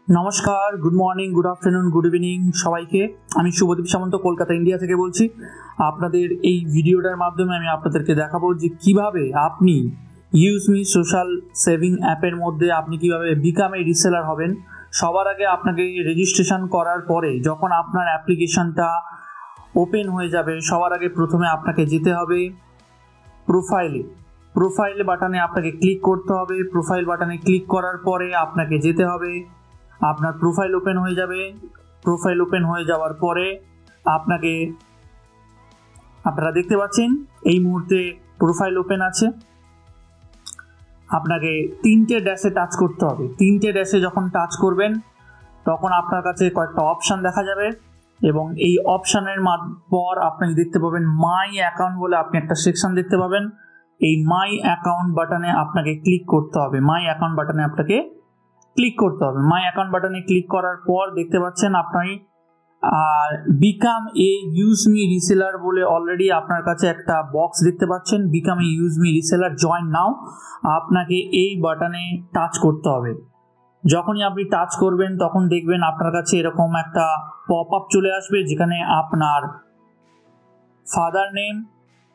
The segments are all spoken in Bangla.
নমস্কার, good morning, good afternoon, good evening সবাইকে। আমি শুভদীপ সামন্ত কলকাতা ইন্ডিয়া থেকে বলছি। আপনাদের এই ভিডিওটার মাধ্যমে আমি আপনাদেরকে দেখাবো যে কিভাবে আপনি ইউজমি সোশ্যাল সেভিং অ্যাপের মধ্যে আপনি কিভাবে বিকাম এ রিসেলার হবেন। সবার আগে আপনাকে রেজিস্ট্রেশন করার পরে যখন আপনার অ্যাপ্লিকেশনটা ওপেন হয়ে যাবে, সবার আগে প্রথমে আপনাকে যেতে হবে প্রোফাইল বাটনে আপনাকে ক্লিক করতে হবে। প্রোফাইল বাটনে ক্লিক করার পরে আপনাকে যেতে হবে, আপনার প্রোফাইল ওপেন হয়ে যাবে। প্রোফাইল ওপেন হয়ে যাওয়ার পরে আপনারা দেখতে পাচ্ছেন এই মুহূর্তে প্রোফাইল ওপেন আছে। আপনাকে তিনটে ড্যাশে টাচ করতে হবে। তিনটে ড্যাশে যখন টাচ করবেন তখন আপনার কাছে কয়েকটা অপশান দেখা যাবে এবং এই অপশানের পর আপনি দেখতে পাবেন মাই অ্যাকাউন্ট বলে আপনি একটা সেকশন দেখতে পাবেন। এই মাই অ্যাকাউন্ট বাটনে আপনাকে ক্লিক করতে হবে। মাই অ্যাকাউন্ট বাটনে ক্লিক করার পর দেখতে পাচ্ছেন আপনি বিকাম এ ইউজমি রিসেলার বলে অলরেডি আপনার কাছে একটা বক্স দেখতে পাচ্ছেন, বিকাম এ ইউজমি রিসেলার জয়েন নাও। আপনাকে এই বাটনে টাচ করতে হবে। যখনই আপনি টাচ করবেন তখন দেখবেন আপনার কাছে এরকম একটা পপ আপ চলে আসবে, যেখানে আপনার father name,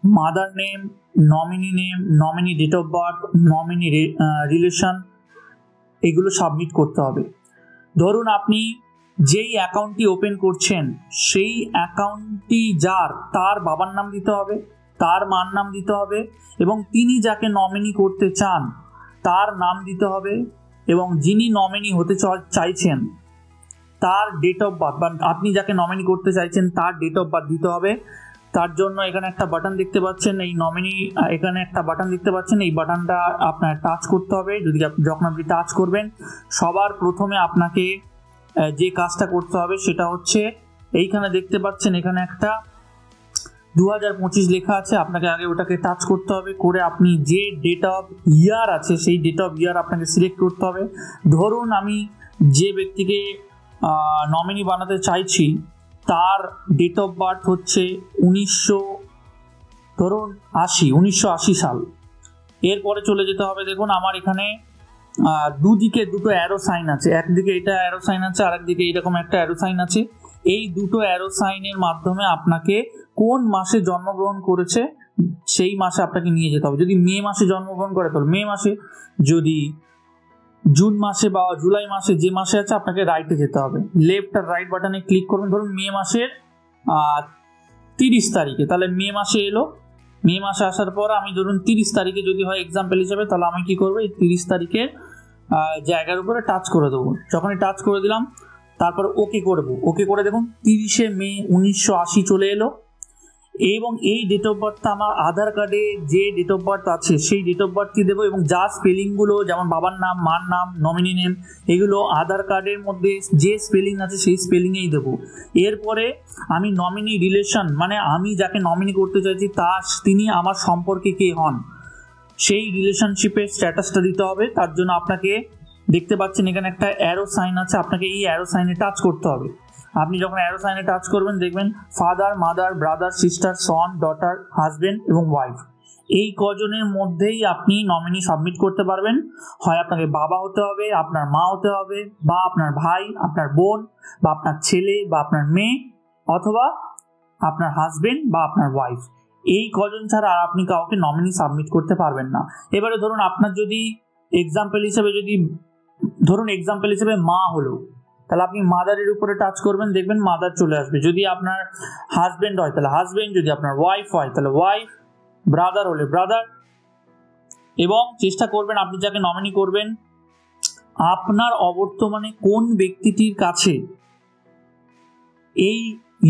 mother name, nominee name, nominee date of birth, nominee relation এগুলো সাবমিট করতে হবে। ধরুন আপনি যেই অ্যাকাউন্টটি ওপেন করছেন সেই অ্যাকাউন্টটি তার বাবার নাম দিতে হবে, তার মার নাম দিতে হবে এবং তিনি যাকে নমিনি করতে চান তার নাম দিতে হবে এবং যিনি নমিনি হতে চাইছেন তার ডেট অফ বার্থ বা আপনি যাকে নমিনি করতে চাইছেন তার ডেট অফ বার্থ দিতে হবে। তার জন্য এখানে একটা বাটন দেখতে পাচ্ছেন, এই বাটনটা আপনার টাচ করতে হবে। যখন আপনি টাচ করবেন সবার প্রথমে আপনাকে যে কাজটা করতে হবে সেটা হচ্ছে এইখানে দেখতে পাচ্ছেন এখানে একটা 2025 লেখা আছে, আপনাকে আগে ওটাকে টাচ করতে হবে। করে আপনি যে ডেট অফ ইয়ার আছে সেই ডেট অফ ইয়ার আপনাকে সিলেক্ট করতে হবে। ধরুন আমি যে ব্যক্তিকে নমিনি বানাতে চাইছি তার ডেট অফ বার্থ হচ্ছে 1980 সাল। এরপরে চলে যেতে হবে। দেখুন আমার এখানে দুদিকে দুটো অ্যারো সাইন আছে, একদিকে এটা অ্যারো সাইন আছে আর একদিকে এইরকম একটা অ্যারো সাইন আছে। এই দুটো অ্যারো সাইনের মাধ্যমে আপনাকে কোন মাসে জন্মগ্রহণ করেছে সেই মাসে আপনাকে নিয়ে যেতে হবে। যদি মে মাসে জন্মগ্রহণ করে তাহলে মে মাসে, যদি জুন মাসে বা জুলাই মাসে যে মাসে আছে আপনাকে রাইটে যেতে হবে। লেফট আর রাইট বাটনে ক্লিক করবেন। ধরুন মে মাসের 30 তারিখে, তাহলে মে মাসে এলো। মে মাসে আসার পর আমি ধরুন 30 তারিখে যদি হয় এক্সাম্পল হিসাবে, তাহলে আমি কি করবো এই 30 তারিখের জায়গার উপরে টাচ করে দেবো। যখনই টাচ করে দিলাম তারপর ওকে করবো। ওকে করে দেখুন 30শে মে 1980 চলে এলো এবং এই ডেট অফ বার্থটা আমার আধার কার্ডে যে ডেট অফ বার্থ আছে সেই ডেট অফ বার্থই দেবো এবং যা স্পেলিংগুলো যেমন বাবার নাম, মার নাম, নমিনি নেম এগুলো আধার কার্ডের মধ্যে যে স্পেলিং আছে সেই স্পেলিংয়েই দেবো। এরপরে আমি নমিনি রিলেশন মানে আমি যাকে নমিনি করতে চাইছি তিনি আমার সম্পর্কে কে হন সেই রিলেশনশিপের স্ট্যাটাসটা দিতে হবে। তার জন্য আপনাকে দেখতে পাচ্ছেন এখানে একটা অ্যারো সাইন আছে, আপনাকে এই অ্যারো সাইনে টাচ করতে হবে। আপনি যখন অ্যারো সাইনে টাচ করবেন দেখবেন ফাদার, মাদার, ব্রাদার, সিস্টার, সন, ডটার, হাজবেন্ড এবং ওয়াইফ এই কজনের মধ্যেই আপনি নমিনি সাবমিট করতে পারবেন। হয় আপনাকে বাবা হতে হবে, আপনার মা হতে হবে, বা আপনার ভাই, আপনার বোন, বা আপনার ছেলে বা আপনার মেয়ে, অথবা আপনার হাজবেন্ড বা আপনার ওয়াইফ। এই কজন ছাড়া আর আপনি কাউকে নমিনি সাবমিট করতে পারবেন না। এবারে ধরুন আপনার যদি এক্সাম্পল হিসেবে মা হলো, তাহলে আপনি মাদারের উপরে টাচ করবেন, দেখবেন মাদার চলে আসবে। যদি আপনার হাজবেন্ড হয় তাহলে হাজবেন্ড, যদি আপনার ওয়াইফ হয় তাহলে ওয়াইফ, ব্রাদার হলে ব্রাদার। এবং চেষ্টা করবেন আপনি যাকে নমিনি করবেন আপনার অবর্তমানে কোন ব্যক্তিটির কাছে এই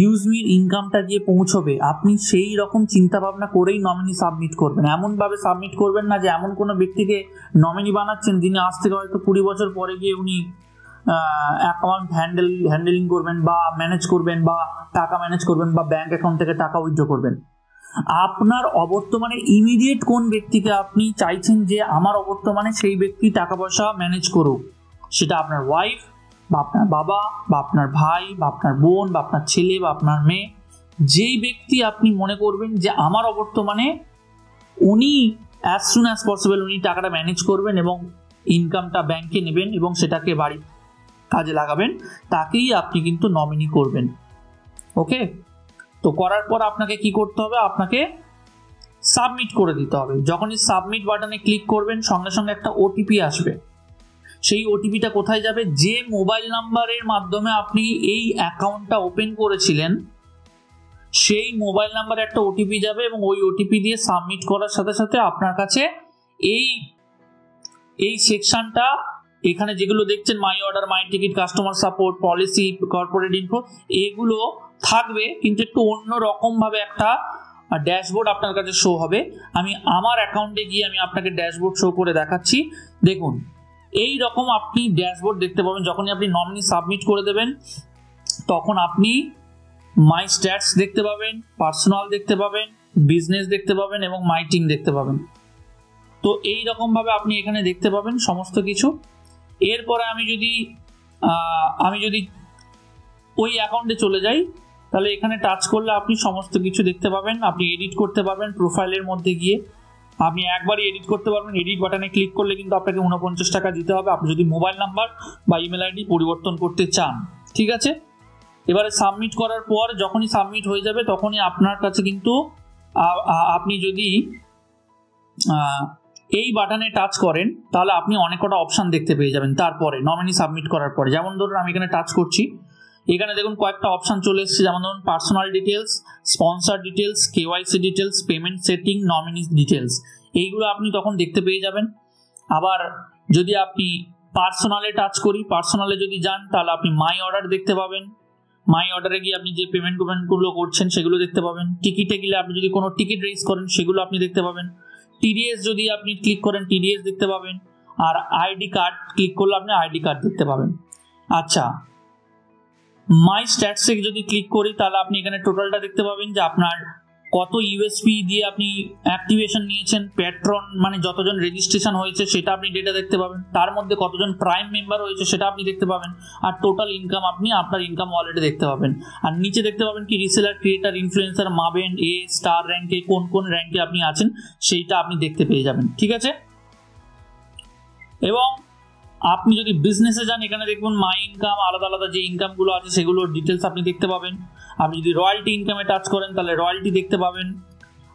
ইউজমির ইনকামটা গিয়ে পৌঁছবে আপনি সেই রকম চিন্তা ভাবনা করেই নমিনি সাবমিট করবেন। এমনভাবে সাবমিট করবেন না যে এমন কোনো ব্যক্তিকে নমিনি বানাচ্ছেন যিনি আজ থেকে হয়তো 20 বছর পরে গিয়ে উনি অ্যাকাউন্ট হ্যান্ডেলিং করবেন বা ম্যানেজ করবেন বা টাকা ম্যানেজ করবেন বা ব্যাংক অ্যাকাউন্ট থেকে টাকা উইথড্র করবেন। আপনার অবর্তমানে ইমিডিয়েট কোন ব্যক্তিকে আপনি চাইছেন যে আমার অবর্তমানে সেই ব্যক্তি টাকা পয়সা ম্যানেজ করুক, সেটা আপনার ওয়াইফ বা আপনার বাবা বা আপনার ভাই বা আপনার বোন বা আপনার ছেলে বা আপনার মেয়ে, যেই ব্যক্তি আপনি মনে করবেন যে আমার অবর্তমানে উনি অ্যাজ সুন অ্যাজ পসিবল উনি টাকাটা ম্যানেজ করবেন এবং ইনকামটা ব্যাংকে নেবেন এবং সেটাকে কাজে লাগাবেন তাকেই আপনি কিন্তু নমিনি করবেন। ওকে, তো করার পর আপনাকে কি করতে হবে, আপনাকে সাবমিট করে দিতে হবে। যখনই সাবমিট বাটনে ক্লিক করবেন সঙ্গে সঙ্গে একটা ওটিপি আসবে। সেই ওটিপিটা কোথায় যাবে, যে মোবাইল নাম্বারের মাধ্যমে আপনি এই অ্যাকাউন্টটা ওপেন করেছিলেন সেই মোবাইল নাম্বারে একটা ওটিপি যাবে এবং ওই ওটিপি দিয়ে সাবমিট করার সাথে সাথে আপনার কাছে এই সেকশনটা, এখানে যেগুলো দেখছেন my order, my ticket, customer support, policy, corporate info, এগুলো থাকবে কিন্তু একটু অন্য রকম ভাবে একটা ড্যাশবোর্ড আপনার কাছে শো হবে। আমি আমার অ্যাকাউন্টে গিয়ে আমি আপনাকে ড্যাশবোর্ড শো করে দেখাচ্ছি। দেখুন, এই রকম আপনি ড্যাশবোর্ড দেখতে পাবেন। যখনই আপনি নমিনি সাবমিট করে দেবেন তখন আপনি মাই স্ট্যাটস দেখতে পাবেন, পার্সোনাল দেখতে পাবেন, বিজনেস দেখতে পাবেন এবং মাই টিম দেখতে পাবেন। তো এই রকম ভাবে আপনি এখানে দেখতে পাবেন সমস্ত কিছু। এরপরে আমি যদি ওই অ্যাকাউন্টে চলে যাই তাহলে এখানে টাচ করলে আপনি সমস্ত কিছু দেখতে পাবেন। আপনি এডিট করতে পারবেন, প্রোফাইলের মধ্যে গিয়ে আপনি একবারই এডিট করতে পারবেন। এডিট বাটনে ক্লিক করলে কিন্তু আপনাকে 49 টাকা দিতে হবে আপনি যদি মোবাইল নাম্বার বা ইমেল আইডি পরিবর্তন করতে চান। ঠিক আছে, এবারে সাবমিট করার পর যখনই সাবমিট হয়ে যাবে তখনই আপনার কাছে কিন্তু আপনি যদি এই বাটনে টাচ করেন তাহলে আপনি অনেক কটা অপশান দেখতে পেয়ে যাবেন। তারপরে নমিনি সাবমিট করার পরে যেমন ধরুন আমি এখানে টাচ করছি, এখানে দেখুন কয়েকটা অপশান চলে এসেছে, যেমন ধরুন personal details, sponsor details, KYC details, payment setting, nominee details, এইগুলো আপনি তখন দেখতে পেয়ে যাবেন। আবার যদি আপনি পার্সোনালে টাচ করি, পার্সোনালে যদি যান তাহলে আপনি মাই অর্ডার দেখতে পাবেন। মাই অর্ডারে গিয়ে আপনি যে পেমেন্টগুলো করছেন সেগুলো দেখতে পাবেন। টিকিটে গেলে আপনি যদি কোনো টিকিট রেজ করেন সেগুলো আপনি দেখতে পাবেন। টিডিএস যদি আপনি ক্লিক করেন টিডিএস দেখতে পাবেন। আর আইডি কার্ড ক্লিক করলে আপনি আইডি কার্ড দেখতে পাবেন। আচ্ছা, মাই স্ট্যাটসে যদি ক্লিক করি তাহলে আপনি এখানে টোটালটা দেখতে পাবেন যে আপনার কত ইউএসপি দিয়ে আপনি অ্যাক্টিভেশন নিয়েছেন, প্যাট্রন মানে যতজন রেজিস্ট্রেশন হয়েছে সেটা আপনি ডেটা দেখতে পাবেন, তার মধ্যে কতজন প্রাইম মেম্বার হয়েছে সেটা আপনি দেখতে পাবেন, আর টোটাল ইনকাম আপনি আপনার ইনকাম ওয়ালেটে দেখতে পাবেন। আর নিচে দেখতে পাবেন কি রিসেলার, ক্রিয়েটার, ইনফ্লুয়েন্সার, মাবেন, এ স্টার র্যাঙ্কে কোন কোন র্যাঙ্কে আপনি আছেন সেইটা আপনি দেখতে পেয়ে যাবেন। ঠিক আছে, এবং আপনি যদি বিজনেসে যান এখানে দেখুন মাই ইনকাম, আলাদা আলাদা যে ইনকামগুলো আছে সেগুলোর ডিটেলস আপনি দেখতে পাবেন। আপনি যদি রয়্যালটি ইনকামে টাচ করেন তাহলে রয়্যালটি দেখতে পাবেন।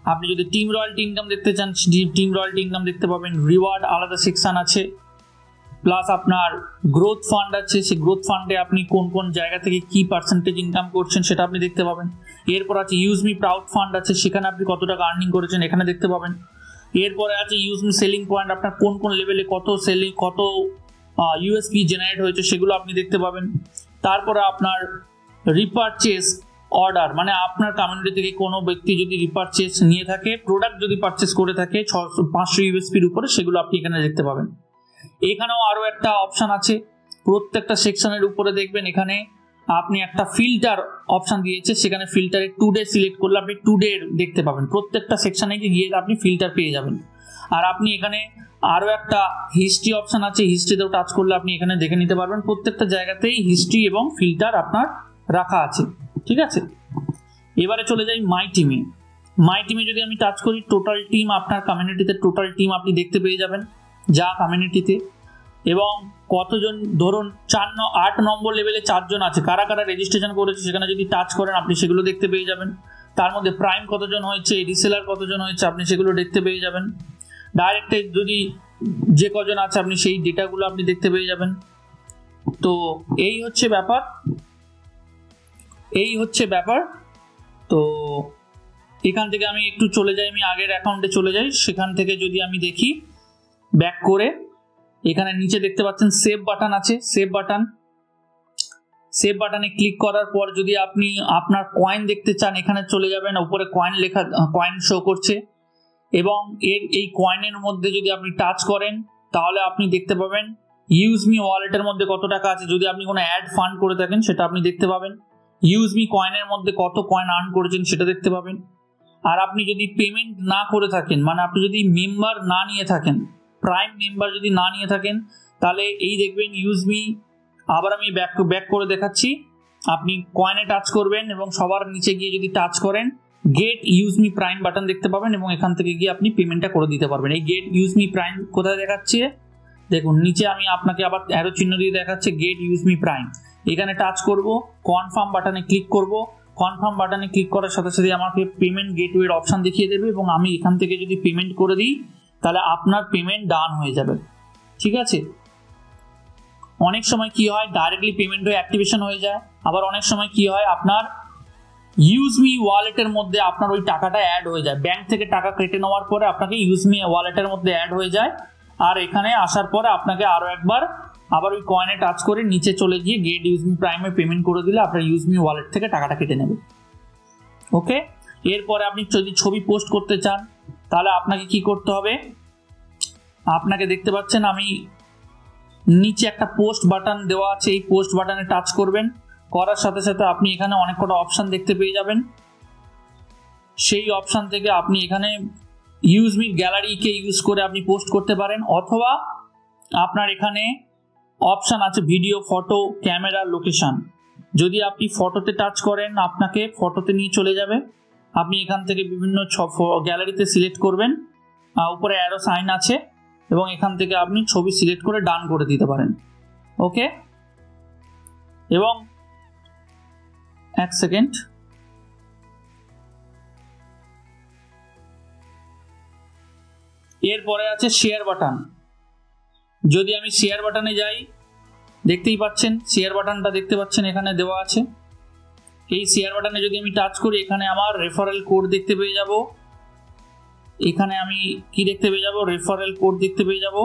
আপনি যদি টিম রয়্যালটি ইনকাম দেখতে চান টিম রয়্যালটি ইনকাম দেখতে পাবেন। রিওয়ার্ড আলাদা সেকশন আছে, প্লাস আপনার গ্রোথ ফান্ড আছে, সেই গ্রোথ ফান্ডে আপনি কোন কোন জায়গা থেকে কি পার্সেন্টেজ ইনকাম করছেন সেটা আপনি দেখতে পাবেন। এরপর আছে ইউজ মি প্রাউড ফান্ড আছে, সেখানে আপনি কত টাকা আর্নিং করেছেন এখানে দেখতে পাবেন। এরপরে আছে ইউজ মি সেলিং পয়েন্ট, আপনার কোন কোন লেভেলে কত সেলিং, কত ইউএসপি জেনারেট হয়েছে সেগুলো আপনি দেখতে পাবেন। তারপরে আপনার রিপারচেস অর্ডার, মানে আপনার কমিউনিটি থেকে কোনো ব্যক্তি যদি রিপারচেস নিয়ে থাকে, প্রোডাক্ট যদি পারচেস করে থাকে 500 ইউএসপির উপরে, সেগুলো আপনি এখানে দেখতে পাবেন। এখানেও আরও একটা অপশান আছে, প্রত্যেকটা সেকশনের উপরে দেখবেন এখানে আপনি একটা ফিল্টার অপশান দিয়েছে, সেখানে ফিল্টারে টুডে সিলেক্ট করলে আপনি টুডে দেখতে পাবেন। প্রত্যেকটা সেকশনে গিয়ে আপনি ফিল্টার পেয়ে যাবেন। আর আপনি এখানে আরও একটা হিস্ট্রি অপশান আছে, হিস্ট্রিতেও টাচ করলে আপনি এখানে দেখে নিতে পারবেন। প্রত্যেকটা জায়গাতেই হিস্ট্রি এবং ফিল্টার আপনার রাখা আছে। ঠিক আছে, এবারে চলে যাই মাই টিমে। মাই টিমে যদি আমি টাচ করি, টোটাল টিম আপনার কমিউনিটিতে টোটাল টিম আপনি দেখতে পেয়ে যাবেন যা কমিউনিটিতে, এবং কতজন, ধরুন 8 নম্বর লেভেলে 4 জন আছে, কারা কারা রেজিস্ট্রেশন করেছে সেখানে যদি টাচ করেন আপনি সেগুলো দেখতে পেয়ে যাবেন। তার মধ্যে প্রাইম কতজন হয়েছে, রিসেলার কতজন হয়েছে আপনি সেগুলো দেখতে পেয়ে যাবেন। ডাইরেক্টে যদি যে কজন আছে আপনি সেই ডেটাগুলো আপনি দেখতে পেয়ে যাবেন। তো এই হচ্ছে ব্যাপার। তো এখান থেকে আমি একটু চলে যাই, আমি আগের অ্যাকাউন্টে চলে যাই। সেখান থেকে যদি আমি দেখি ব্যাক করে, এখানে নিচে দেখতে পাচ্ছেন সেভ বাটন আছে, সেভ বাটনে ক্লিক করার পর যদি আপনি আপনার কয়েন দেখতে চান এখানে চলে যাবেন, উপরে কয়েন শো করছে, এবং এই কয়েনের মধ্যে যদি আপনি টাচ করেন তাহলে আপনি দেখতে পাবেন ইউজ মি ওয়ালেটের মধ্যে কত টাকা আছে। যদি আপনি কোনো অ্যাড ফান্ড করে থাকেন সেটা আপনি দেখতে পাবেন। ইউজ মি কয়েনের মধ্যে কত কয়েন আর্ন করেছেন সেটা দেখতে পাবেন। আর আপনি যদি পেমেন্ট না করে থাকেন, মানে আপনি যদি মেম্বার না নিয়ে থাকেন, প্রাইম মেম্বার যদি না নিয়ে থাকেন, তাহলে এই দেখবেন ইউজ মি। আবার আমি ব্যাক করে দেখাচ্ছি, আপনি কয়েনে টাচ করবেন এবং সবার নিচে গিয়ে যদি টাচ করেন get use me prime button দেখতে পাবেন, এবং এখান থেকে গিয়ে আপনি পেমেন্টটা করে দিতে পারবেন। এই গেট ইউজ মি প্রাইম কোথায় দেখাচ্ছে, দেখুন নিচে আমি আপনাকে আবার অ্যারো চিহ্ন দিয়ে দেখাচ্ছে গেট ইউজ মি প্রাইম, এখানে টাচ করব, কনফার্ম বাটনে ক্লিক করব। কনফার্ম বাটনে ক্লিক করার সাথে সাথে আমাকে পেমেন্ট গেটওয়ের অপশন দেখিয়ে দেবে এবং আমি এখান থেকে যদি পেমেন্ট করে দিই তাহলে আপনার পেমেন্ট ডান হয়ে যাবে। ঠিক আছে, অনেক সময় কি হয় ডাইরেক্টলি পেমেন্ট হয়ে অ্যাক্টিভেশন হয়ে যায়, আবার অনেক সময় কি হয় আপনার ইউজ মি ওয়ালেটের মধ্যে আপনার ওই টাকাটা অ্যাড হয়ে যায়, ব্যাংক থেকে টাকা কেটে নেওয়ার পরে আপনাকে ইউজ মি ওয়ালেটের মধ্যে অ্যাড হয়ে যায়, আর এখানে আসার পরে আপনাকে আরো একবার আবার ওই কয়েনে টাচ করে নিচে চলে গিয়ে গেট ইউজ মি প্রাইমে পেমেন্ট করে দিলে আপনার ইউজ মি ওয়ালেট থেকে টাকাটা কেটে নেবে। ওকে, এরপরে আপনি যদি ছবি পোস্ট করতে চান তাহলে আপনাকে কি করতে হবে, আপনাকে দেখতে পাচ্ছেন আমি নিচে একটা পোস্ট বাটন দেওয়া আছে, এই পোস্ট বাটনে টাচ করবেন, করার সাথে সাথে আপনি এখানে অনেক কটা অপশন দেখতে পেয়ে যাবেন। সেই অপশন থেকে আপনি এখানে ইউজ মি গ্যালারিকে ইউজ করে আপনি পোস্ট করতে পারেন, অথবা আপনার এখানে অপশন আছে ভিডিও, ফটো, ক্যামেরা, লোকেশন। যদি আপনি ফটোতে টাচ করেন আপনাকে ফটোতে নিয়ে চলে যাবে, আপনি এখান থেকে বিভিন্ন গ্যালারিতে সিলেক্ট করবেন, উপরে অ্যারো সাইন আছে এবং এখান থেকে আপনি ছবি সিলেক্ট করে ডান করে দিতে পারেন। ওকে, এবং এক সেকেন্ড, এরপরে আছে শেয়ার বাটন। যদি আমি শেয়ার বাটনে যাই, দেখতেই পাচ্ছেন শেয়ার বাটনটা দেখতে পাচ্ছেন এখানে দেওয়া আছে। এই শেয়ার বাটনে যদি আমি টাচ করি এখানে আমার রেফারেল কোড দেখতে পেয়ে যাব, এখানে আমি কি দেখতে পেয়ে যাব, রেফারেল কোড দেখতে পেয়ে যাব।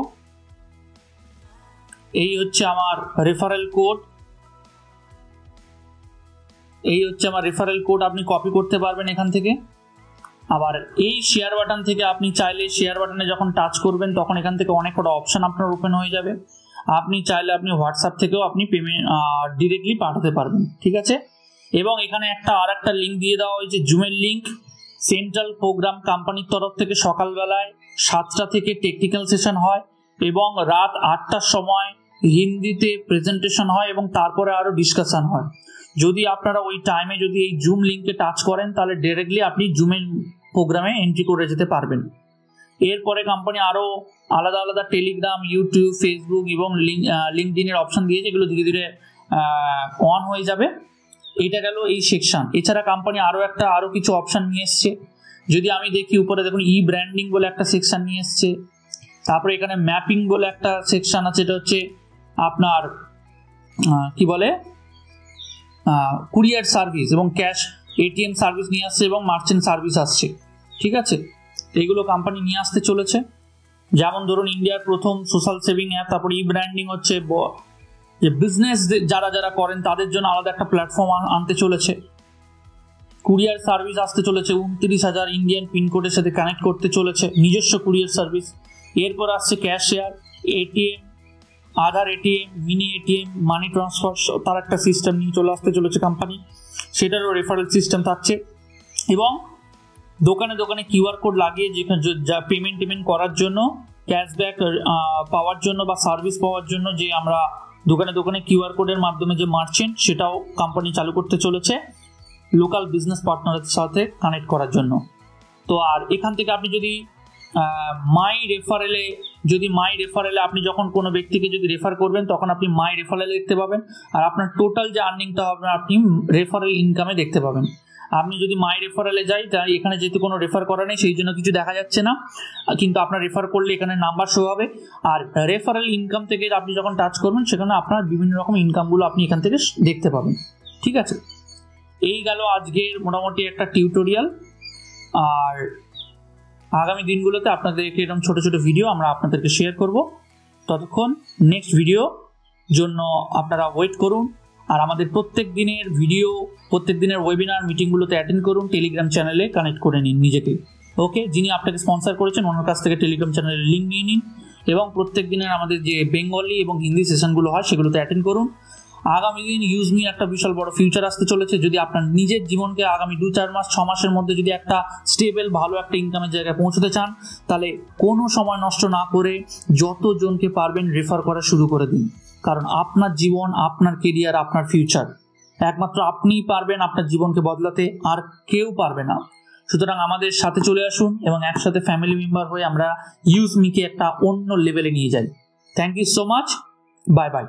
এই হচ্ছে আমার রেফারেল কোড, এই হচ্ছে আমার রেফারেল কোড, আপনি কপি করতে পারবেন এখান থেকে। আবার এই শেয়ার বাটন থেকে আপনি চাইলে শেয়ার বাটনে যখন টাচ করবেন তখন এখান থেকে অনেক কটা অপশন আপনার ওপেন হয়ে যাবে, আপনি চাইলে আপনি হোয়াটসঅ্যাপ থেকেও আপনি পেমেন্ট ডিরেক্টলি পাঠাতে পারবেন। ঠিক আছে, এবং এখানে আর একটা লিঙ্ক দিয়ে দেওয়া হয়েছে, জুমের লিঙ্ক। সেন্ট্রাল প্রোগ্রাম কোম্পানির তরফ থেকে সকালবেলায় 7টা থেকে টেকনিক্যাল সেশন হয় এবং রাত 8টার সময় হিন্দিতে প্রেজেন্টেশন হয় এবং তারপরে আরও ডিসকাশন হয়। যদি আপনারা ওই টাইমে যদি এই জুম লিঙ্কে টাচ করেন তাহলে ডিরেক্টলি আপনি জুমের প্রোগ্রামে এন্ট্রি করে যেতে পারবেন। এরপরে কোম্পানি আরও আলাদা আলাদা টেলিগ্রাম, ইউটিউব, ফেসবুক এবং লিঙ্কডইনের অপশন দিয়েছে, এগুলো ধীরে ধীরে অন হয়ে যাবে। এটা গেল এই সেকশন। এছাড়া কোম্পানি আরও কিছু অপশন নিয়ে এসছে। যদি আমি দেখি উপরে দেখুন ই ব্র্যান্ডিং বলে একটা সেকশন নিয়ে এসছে, তারপরে এখানে ম্যাপিং বলে একটা সেকশন আছে, এটা হচ্ছে আপনার কি বলে কুরিয়ার সার্ভিস এবং ক্যাশ এটিএম সার্ভিস নিয়ে আসছে এবং মার্চেন্ট সার্ভিস আসছে। ঠিক আছে, এইগুলো কোম্পানি নিয়ে আসতে চলেছে। যেমন ধরুন ইন্ডিয়ার প্রথম সোশ্যাল সেভিং অ্যাপ, তারপর ই ব্র্যান্ডিং হচ্ছে যে বিজনেস যারা করেন তাদের জন্য আলাদা একটা প্ল্যাটফর্ম আনতে চলেছে। কুরিয়ার সার্ভিস আসতে চলেছে, 29,000 ইন্ডিয়ান পিনকোডের সাথে কানেক্ট করতে চলেছে নিজস্ব কুরিয়ার সার্ভিস। এরপর আসছে cashier, ATM, Aadhaar ATM, mini ATM, money transfer, তার একটা সিস্টেম নিয়ে চলে আসতে চলেছে কোম্পানি, সেটারও রেফারেল সিস্টেম থাকছে। এবং দোকানে দোকানে কিউআর কোড লাগিয়ে যেখানে পেমেন্ট করার জন্য, ক্যাশব্যাক পাওয়ার জন্য বা সার্ভিস পাওয়ার জন্য যে আমরা দোকানে দোকানে কিউআর কোডের মাধ্যমে যে মার্চেন্ট, সেটাও কোম্পানি চালু করতে চলেছে লোকাল বিজনেস পার্টনারের সাথে কানেক্ট করার জন্য। তো আর এখান থেকে আপনি যদি মাই রেফারেলে আপনি যখন কোনো ব্যক্তিকে যদি রেফার করবেন তখন আপনি মাই রেফারেলে দেখতে পাবেন, আর আপনার টোটাল যে আর্নিংটা হবে আপনি রেফারেল ইনকামে দেখতে পাবেন। আপনি যদি মাই রেফারেলে যাই, তাই এখানে যেহেতু কোনো রেফার করা নেই সেই জন্য কিছু দেখা যাচ্ছে না, কিন্তু আপনার রেফার করলে এখানে নাম্বার শো হবে। আর রেফারেল ইনকাম থেকে আপনি যখন টাচ করবেন সেখানে আপনার বিভিন্ন রকম ইনকামগুলো আপনি এখান থেকে দেখতে পাবেন। ঠিক আছে, এই গেল আজকের মোটামুটি একটা টিউটোরিয়াল। আর আগামী দিনগুলোতে আপনাদেরকে এরকম ছোট ছোট ভিডিও আমরা আপনাদেরকে শেয়ার করব। ততক্ষণ নেক্সট ভিডিও জন্য আপনারা ওয়েট করুন। আর আমাদের প্রত্যেক দিনের ওয়েবিনার মিটিংগুলোতে অ্যাটেন্ড করুন, টেলিগ্রাম চ্যানেলে কানেক্ট করে নিন নিজেকে। ওকে, যিনি আপনাকে স্পন্সর করেছেন ওনার কাছ থেকে টেলিগ্রাম চ্যানেলের লিঙ্ক নিয়ে নিন এবং প্রত্যেক দিনের আমাদের যে বেঙ্গলি এবং হিন্দি সেশনগুলো হয় সেগুলোতে অ্যাটেন্ড করুন। আগামী দিন ইউজ মি একটা বিশাল বড় ফিউচার আসতে চলেছে। যদি আপনার নিজের জীবনকে আগামী 2-4 মাস 6 মাসের মধ্যে যদি একটা স্টেবল ভালো একটা ইনকামের জায়গায় পৌঁছতে চান, তাহলে কোনো সময় নষ্ট না করে যতজনকে পারবেন রেফার করা শুরু করে দিন। কারণ আপনার জীবন, আপনার কেরিয়ার, আপনার ফিউচার একমাত্র আপনিই পারবেন আপনার জীবনকে বদলাতে, আর কেউ পারবে না। সুতরাং আমাদের সাথে চলে আসুন এবং একসাথে ফ্যামিলি মেম্বার হয়ে আমরা ইউজ মিকে একটা অন্য লেভেলে নিয়ে যাই। Thank you so much, bye by.